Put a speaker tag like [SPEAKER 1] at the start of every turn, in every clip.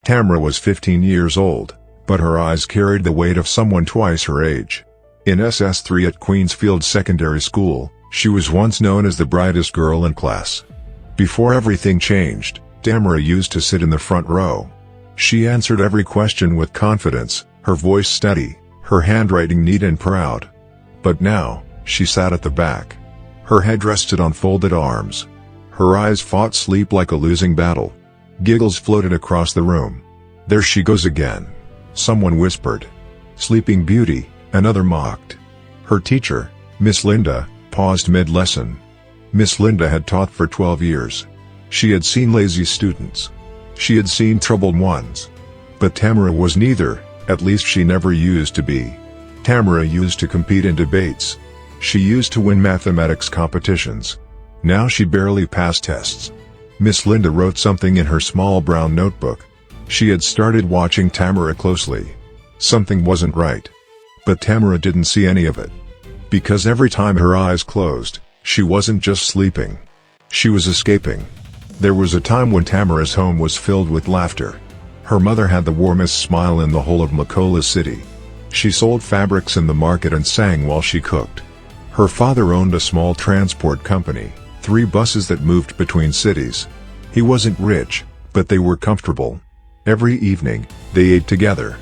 [SPEAKER 1] Tamara was 15 years old, but her eyes carried the weight of someone twice her age. In SS3 at Queensfield Secondary School, she was once known as the brightest girl in class. Before everything changed, Tamara used to sit in the front row. She answered every question with confidence, her voice steady, her handwriting neat and proud. But now, she sat at the back. Her head rested on folded arms. Her eyes fought sleep like a losing battle. Giggles floated across the room. "There she goes again," someone whispered. "Sleeping Beauty," another mocked. Her teacher, Miss Linda, paused mid-lesson. Miss Linda had taught for 12 years. She had seen lazy students. She had seen troubled ones. But Tamara was neither, at least she never used to be. Tamara used to compete in debates. She used to win mathematics competitions. Now she barely passed tests. Miss Linda wrote something in her small brown notebook. She had started watching Tamara closely. Something wasn't right. But Tamara didn't see any of it. Because every time her eyes closed, she wasn't just sleeping. She was escaping. There was a time when Tamara's home was filled with laughter. Her mother had the warmest smile in the whole of Mocola City. She sold fabrics in the market and sang while she cooked. Her father owned a small transport company, 3 buses that moved between cities. He wasn't rich, but they were comfortable. Every evening, they ate together.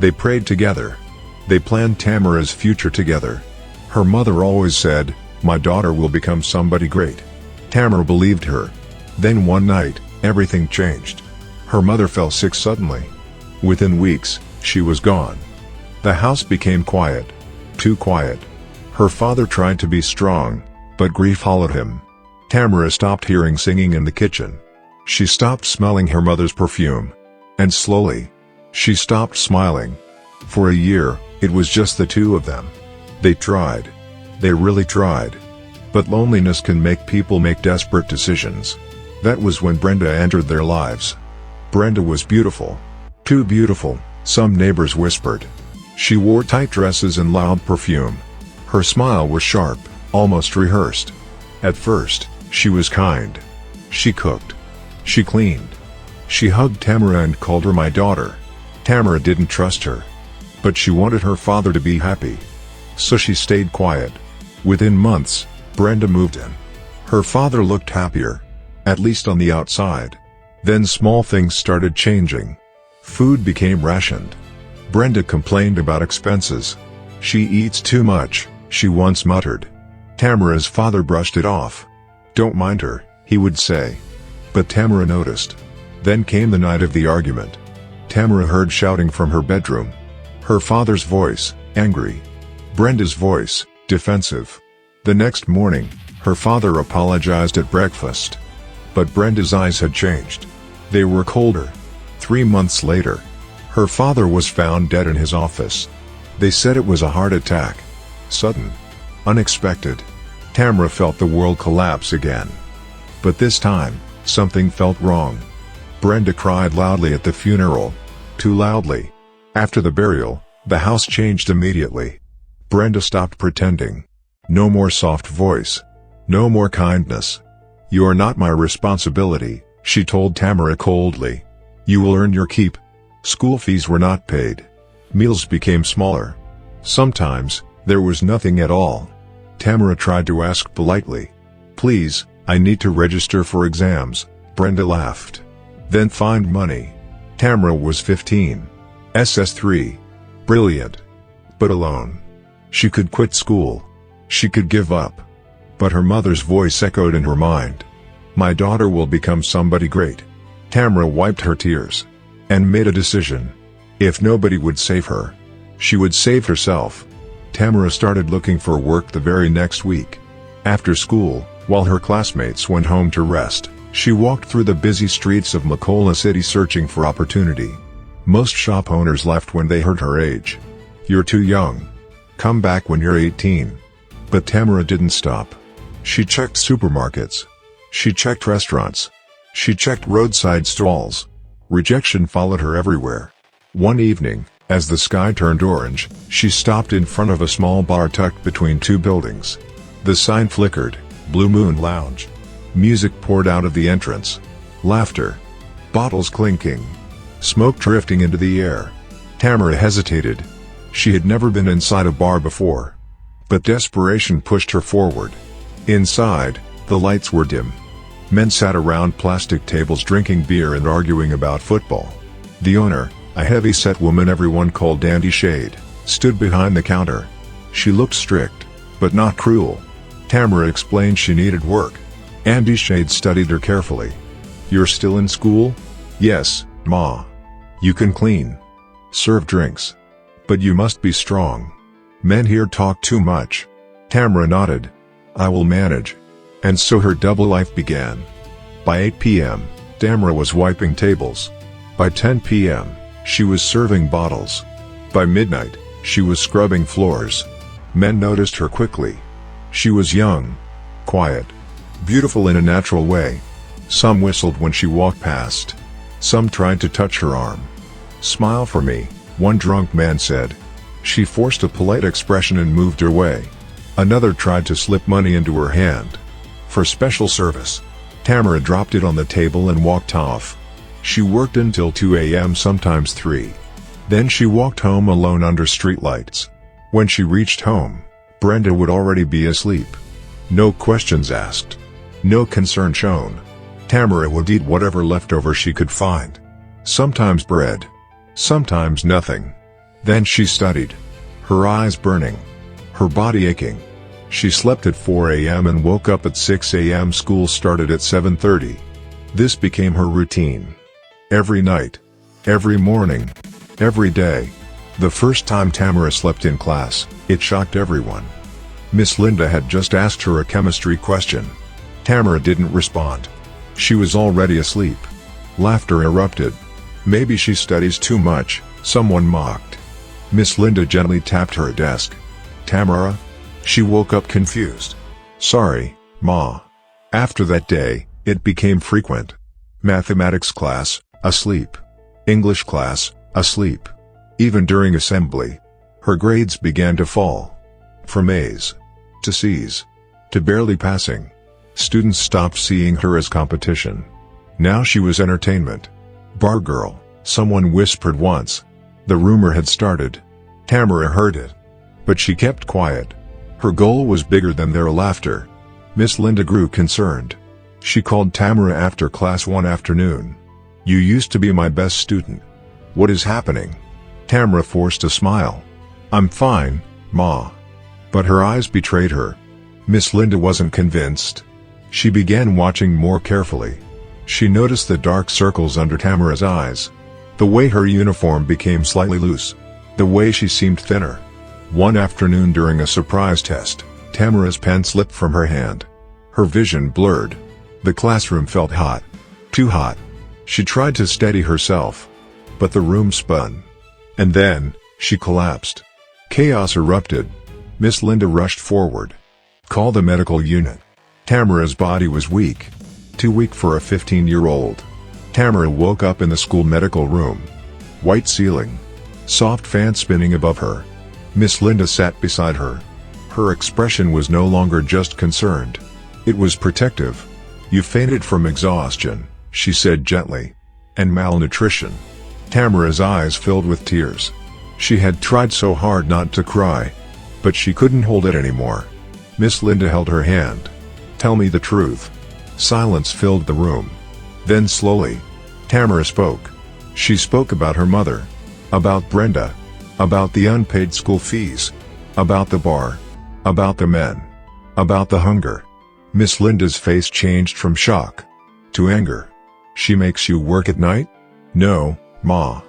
[SPEAKER 1] They prayed together. They planned Tamara's future together. Her mother always said, "My daughter will become somebody great." Tamara believed her. Then one night, everything changed. Her mother fell sick suddenly. Within weeks, she was gone. The house became quiet. Too quiet. Her father tried to be strong, but grief followed him. Tamara stopped hearing singing in the kitchen. She stopped smelling her mother's perfume. And slowly, she stopped smiling. For a year, it was just the two of them. They tried. They really tried. But loneliness can make people make desperate decisions. That was when Brenda entered their lives. Brenda was beautiful. Too beautiful, some neighbors whispered. She wore tight dresses and loud perfume. Her smile was sharp, almost rehearsed. At first, she was kind. She cooked. She cleaned. She hugged Tamara and called her my daughter. Tamara didn't trust her. But she wanted her father to be happy. So she stayed quiet. Within months, Brenda moved in. Her father looked happier. At least on the outside. Then small things started changing. Food became rationed. Brenda complained about expenses. "She eats too much," she once muttered. Tamara's father brushed it off. "Don't mind her," he would say. But Tamara noticed. Then came the night of the argument. Tamara heard shouting from her bedroom. Her father's voice, angry. Brenda's voice, defensive. The next morning, her father apologized at breakfast. But Brenda's eyes had changed. They were colder. 3 months later, her father was found dead in his office. They said it was a heart attack. Sudden. Unexpected. Tamara felt the world collapse again. But this time, something felt wrong. Brenda cried loudly at the funeral. Too loudly. After the burial, the house changed immediately. Brenda stopped pretending. No more soft voice. No more kindness. "You are not my responsibility," she told Tamara coldly. "You will earn your keep." School fees were not paid. Meals became smaller. Sometimes, there was nothing at all. Tamara tried to ask politely. "Please, I need to register for exams," Brenda laughed. "Then find money." Tamara was 15. SS3. Brilliant. But alone. She could quit school. She could give up. But her mother's voice echoed in her mind. "My daughter will become somebody great." Tamara wiped her tears. And made a decision. If nobody would save her, she would save herself. Tamara started looking for work the very next week. After school, while her classmates went home to rest, she walked through the busy streets of Mocola City searching for opportunity. Most shop owners left when they heard her age. "You're too young. Come back when you're 18. But Tamara didn't stop. She checked supermarkets. She checked restaurants. She checked roadside stalls. Rejection followed her everywhere. One evening, as the sky turned orange, she stopped in front of a small bar tucked between 2 buildings. The sign flickered, "Blue Moon Lounge." Music poured out of the entrance. Laughter. Bottles clinking. smoke drifting into the air. Tamara hesitated. She had never been inside a bar before. But desperation pushed her forward. Inside, the lights were dim. Men sat around plastic tables drinking beer and arguing about football. The owner, a heavy-set woman everyone called Andy Shade, stood behind the counter. She looked strict, but not cruel. Tamara explained she needed work. Andy Shade studied her carefully. "You're still in school?" "Yes, Ma." "You can clean. Serve drinks. But you must be strong. Men here talk too much." Tamara nodded. "I will manage." And so her double life began. By 8 p.m., Tamara was wiping tables. By 10 p.m., she was serving bottles. By midnight, she was scrubbing floors. Men noticed her quickly. She was young, quiet, beautiful in a natural way. Some whistled when she walked past. Some tried to touch her arm. "Smile for me," one drunk man said. She forced a polite expression and moved her way. Another tried to slip money into her hand. For special service. Tamara dropped it on the table and walked off. She worked until 2 a.m., sometimes 3. Then she walked home alone under streetlights. When she reached home, Brenda would already be asleep. No questions asked. No concern shown. Tamara would eat whatever leftover she could find. Sometimes bread. Sometimes nothing. Then she studied. Her eyes burning. Her body aching. She slept at 4 a.m. and woke up at 6 a.m. School started at 7:30. This became her routine. Every night. Every morning. Every day. The first time Tamara slept in class, it shocked everyone. Miss Linda had just asked her a chemistry question. Tamara didn't respond. She was already asleep. Laughter erupted. "Maybe she studies too much," someone mocked. Miss Linda gently tapped her desk. "Tamara?" She woke up confused. "Sorry, Ma." After that day, it became frequent. Mathematics class, asleep. English class, asleep. Even during assembly. Her grades began to fall. From A's to C's to barely passing. Students stopped seeing her as competition. Now she was entertainment. "Bar girl," someone whispered once. The rumor had started. Tamara heard it. But she kept quiet. Her goal was bigger than their laughter. Miss Linda grew concerned. She called Tamara after class one afternoon. "You used to be my best student. What is happening?" Tamara forced a smile. "I'm fine, Ma." But her eyes betrayed her. Miss Linda wasn't convinced. She began watching more carefully. She noticed the dark circles under Tamara's eyes. The way her uniform became slightly loose. The way she seemed thinner. One afternoon during a surprise test, Tamara's pen slipped from her hand. Her vision blurred. The classroom felt hot. Too hot. She tried to steady herself. But the room spun. And then, she collapsed. Chaos erupted. Miss Linda rushed forward. "Call the medical unit." Tamara's body was weak. Too weak for a 15-year-old. Tamara woke up in the school medical room. White ceiling. Soft fan spinning above her. Miss Linda sat beside her. Her expression was no longer just concerned. It was protective. "You fainted from exhaustion," she said gently. "And malnutrition." Tamara's eyes filled with tears. She had tried so hard not to cry. But she couldn't hold it anymore. Miss Linda held her hand. "Tell me the truth." Silence filled the room. Then slowly, Tamara spoke. She spoke about her mother. About Brenda. About the unpaid school fees. About the bar. About the men. About the hunger. Miss Linda's face changed from shock to anger. "She makes you work at night?" "No, Ma.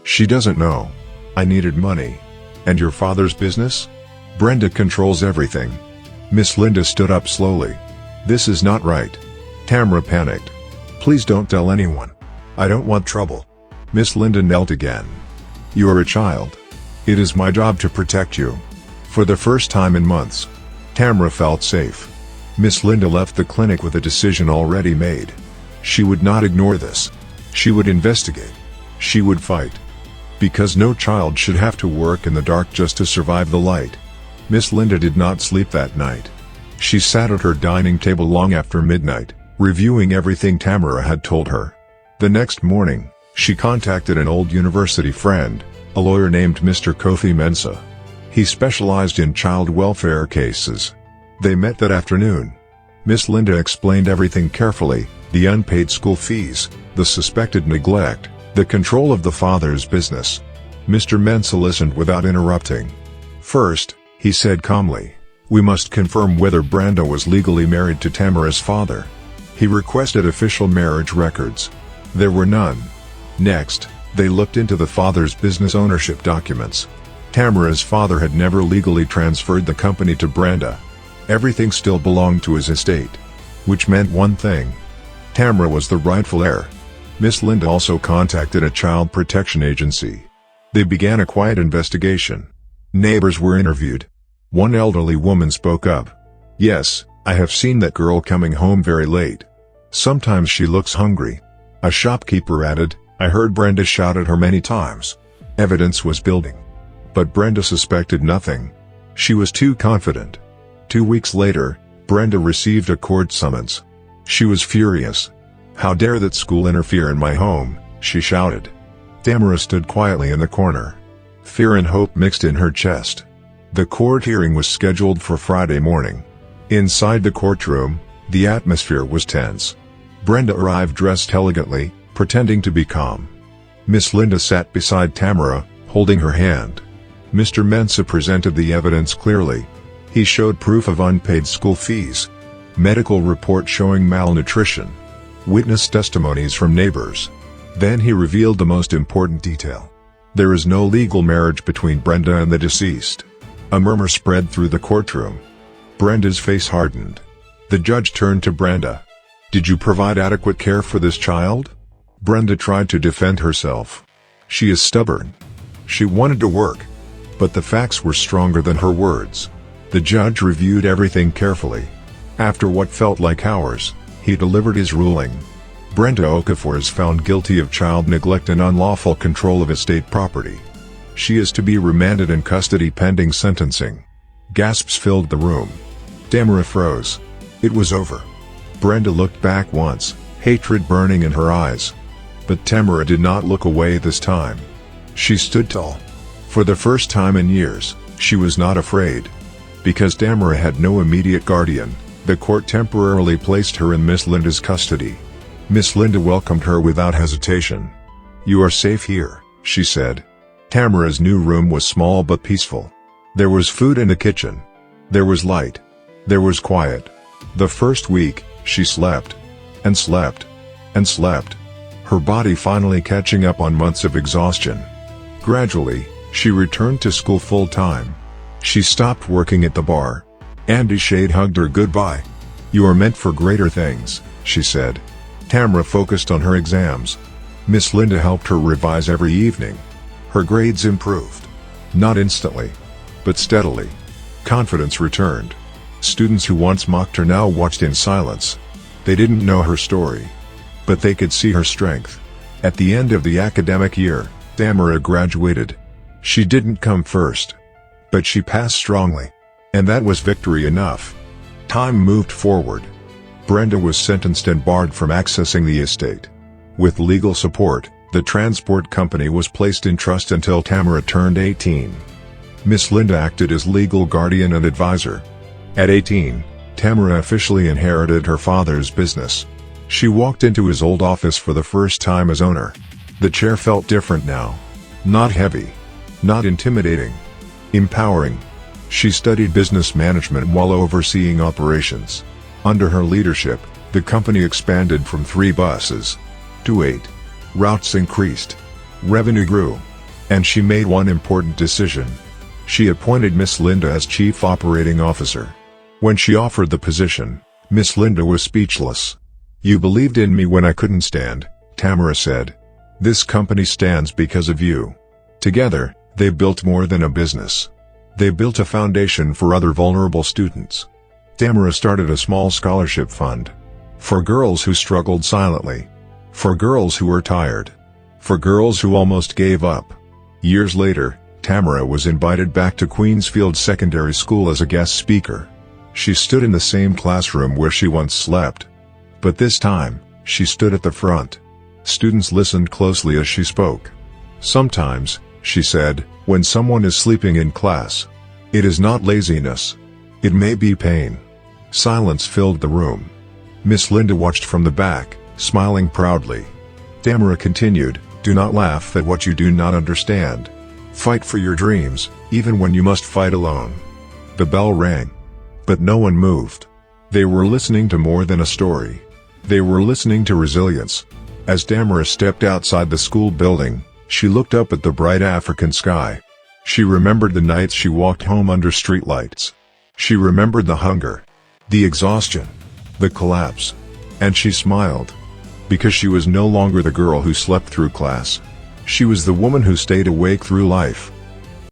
[SPEAKER 1] She doesn't know. I needed money." "And your father's business?" "Brenda controls everything." Miss Linda stood up slowly. "This is not right." Tamara panicked. "Please don't tell anyone. I don't want trouble." Miss Linda knelt again. "You are a child. It is my job to protect you." For the first time in months, Tamara felt safe. Miss Linda left the clinic with a decision already made. She would not ignore this. She would investigate. She would fight. Because no child should have to work in the dark just to survive the light. Miss Linda did not sleep that night. She sat at her dining table long after midnight, reviewing everything Tamara had told her. The next morning, She contacted an old university friend, a lawyer named Mr. Kofi Mensah. He specialized in child welfare cases. They met that afternoon. Miss Linda explained everything carefully: the unpaid school fees, the suspected neglect, the control of the father's business. Mr. Mensah listened without interrupting. First, he said calmly, "We must confirm whether Brenda was legally married to Tamara's father." He requested official marriage records. There were none. Next, they looked into the father's business ownership documents. Tamara's father had never legally transferred the company to Brenda. Everything still belonged to his estate. Which meant one thing: Tamara was the rightful heir. Miss Linda also contacted a child protection agency. They began a quiet investigation. Neighbors were interviewed. One elderly woman spoke up. "Yes, I have seen that girl coming home very late. Sometimes she looks hungry." A shopkeeper added, "I heard Brenda shout at her many times." Evidence was building. But Brenda suspected nothing. She was too confident. 2 weeks later, Brenda received a court summons. She was furious. "How dare that school interfere in my home," she shouted. Tamara stood quietly in the corner. Fear and hope mixed in her chest. The court hearing was scheduled for Friday morning. Inside the courtroom, the atmosphere was tense. Brenda arrived dressed elegantly, pretending to be calm. Miss Linda sat beside Tamara, holding her hand. Mr. Mensah presented the evidence clearly. He showed proof of unpaid school fees, medical report showing malnutrition, witness testimonies from neighbors. Then he revealed the most important detail: there is no legal marriage between Brenda and the deceased. A murmur spread through the courtroom. Brenda's face hardened. The judge turned to Brenda. "Did you provide adequate care for this child?" Brenda tried to defend herself. "She is stubborn. She wanted to work." But the facts were stronger than her words. The judge reviewed everything carefully. After what felt like hours, he delivered his ruling. Brenda Okafor is found guilty of child neglect and unlawful control of estate property. She is to be remanded in custody pending sentencing. Gasps filled the room. Tamara froze. It was over. Brenda looked back once, hatred burning in her eyes. But Tamara did not look away this time. She stood tall. For the first time in years, she was not afraid. Because Tamara had no immediate guardian, the court temporarily placed her in Miss Linda's custody. Miss Linda welcomed her without hesitation. "You are safe here," she said. Tamara's new room was small but peaceful. There was food in the kitchen. There was light. There was quiet. The first week, she slept. And slept. And slept. Her body finally catching up on months of exhaustion. Gradually, she returned to school full-time. She stopped working at the bar. Andy Shade hugged her goodbye. "You are meant for greater things," she said. Tamara focused on her exams. Miss Linda helped her revise every evening. Her grades improved. Not instantly, but steadily. Confidence returned. Students who once mocked her now watched in silence. They didn't know her story, but they could see her strength. At the end of the academic year, Tamara graduated. She didn't come first, but she passed strongly. And that was victory enough. Time moved forward. Brenda was sentenced and barred from accessing the estate. With legal support, the transport company was placed in trust until Tamara turned 18. Miss Linda acted as legal guardian and advisor. At 18, Tamara officially inherited her father's business. She walked into his old office for the first time as owner. The chair felt different now. Not heavy. Not intimidating. Empowering. She studied business management while overseeing operations. Under her leadership, the company expanded from 3 buses to 8. Routes increased. Revenue grew. And she made one important decision. She appointed Miss Linda as Chief Operating Officer. When she offered the position, Miss Linda was speechless. "You believed in me when I couldn't stand," Tamara said. "This company stands because of you." Together, they built more than a business. They built a foundation for other vulnerable students. Tamara started a small scholarship fund. For girls who struggled silently. For girls who were tired. For girls who almost gave up. Years later, Tamara was invited back to Queensfield Secondary School as a guest speaker. She stood in the same classroom where she once slept. But this time, she stood at the front. Students listened closely as she spoke. "Sometimes," she said, "when someone is sleeping in class, it is not laziness. It may be pain." Silence filled the room. Miss Linda watched from the back, smiling proudly. Tamara continued, "Do not laugh at what you do not understand. Fight for your dreams, even when you must fight alone." The bell rang. But no one moved. They were listening to more than a story. They were listening to resilience. As Tamara stepped outside the school building, she looked up at the bright African sky. She remembered the nights she walked home under streetlights. She remembered the hunger, the exhaustion, the collapse. And she smiled. Because she was no longer the girl who slept through class. She was the woman who stayed awake through life.